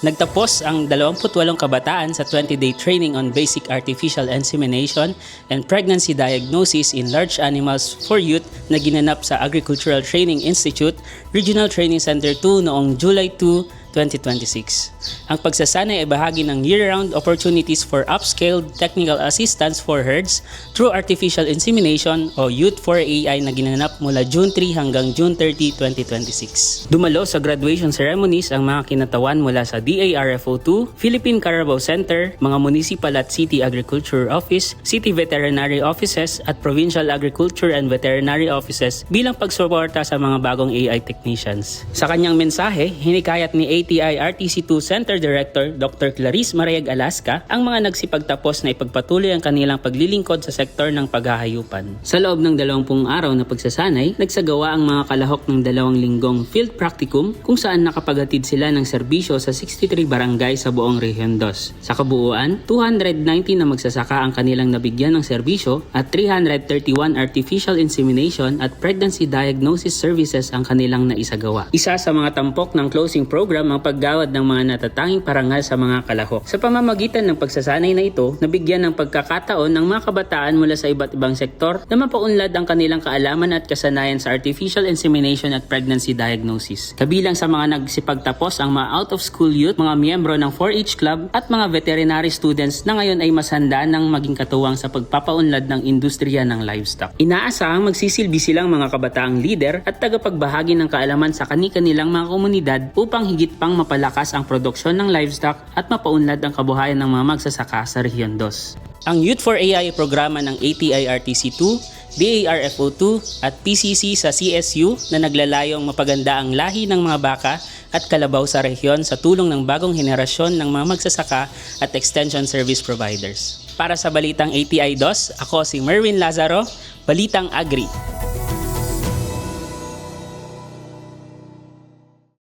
Nagtapos ang 28 kabataan sa 20-day training on basic artificial insemination and pregnancy diagnosis in large animals for youth na ginanap sa Agricultural Training Institute, Regional Training Center 2 noong July 2, 2026. Ang pagsasanay ay bahagi ng year-round opportunities for upscaled technical assistance for herds through artificial insemination o Youth for AI na ginanap mula June 3 hanggang June 30, 2026. Dumalo sa graduation ceremonies ang mga kinatawan mula sa DARFO2, Philippine Carabao Center, mga municipal at city agriculture office, city veterinary offices at provincial agriculture and veterinary offices bilang pagsuporta sa mga bagong AI technicians. Sa kanyang mensahe, hinikayat ni ATI-RTC2 Center Director Dr. Clarice Mariag Alaska ang mga nagsipagtapos na ipagpatuloy ang kanilang paglilingkod sa sektor ng paghahayupan. Sa loob ng 20 araw na pagsasanay, nagsagawa ang mga kalahok ng 2 linggong field practicum kung saan nakapagatid sila ng serbisyo sa 63 barangay sa buong Region 2. Sa kabuuan, 290 na magsasaka ang kanilang nabigyan ng serbisyo at 331 artificial insemination at pregnancy diagnosis services ang kanilang naisagawa. Isa sa mga tampok ng closing program ang paggawad ng mga natatanging parangal sa mga kalahok. Sa pamamagitan ng pagsasanay na ito, nabigyan ng pagkakataon ng mga kabataan mula sa iba't ibang sektor na mapaunlad ang kanilang kaalaman at kasanayan sa artificial insemination at pregnancy diagnosis. Kabilang sa mga nagsipagtapos ang mga out-of-school youth, mga miyembro ng 4-H Club at mga veterinary students na ngayon ay mas handa ng maging katuwang sa pagpapaunlad ng industriya ng livestock. Inaasahang magsisilbi silang mga kabataang leader at tagapagbahagi ng kaalaman sa kani-kanilang mga komunidad upang higit pang mapalakas ang produksyon ng livestock at mapaunlad ang kabuhayan ng mga magsasaka sa Region 2. Ang Youth for AI programa ng ATI-RTC2, DARFO2 at PCC sa CSU na naglalayong mapaganda ang lahi ng mga baka at kalabaw sa rehiyon sa tulong ng bagong henerasyon ng mga magsasaka at extension service providers. Para sa Balitang ATI 2, ako si Merwin Lazaro, Balitang Agri.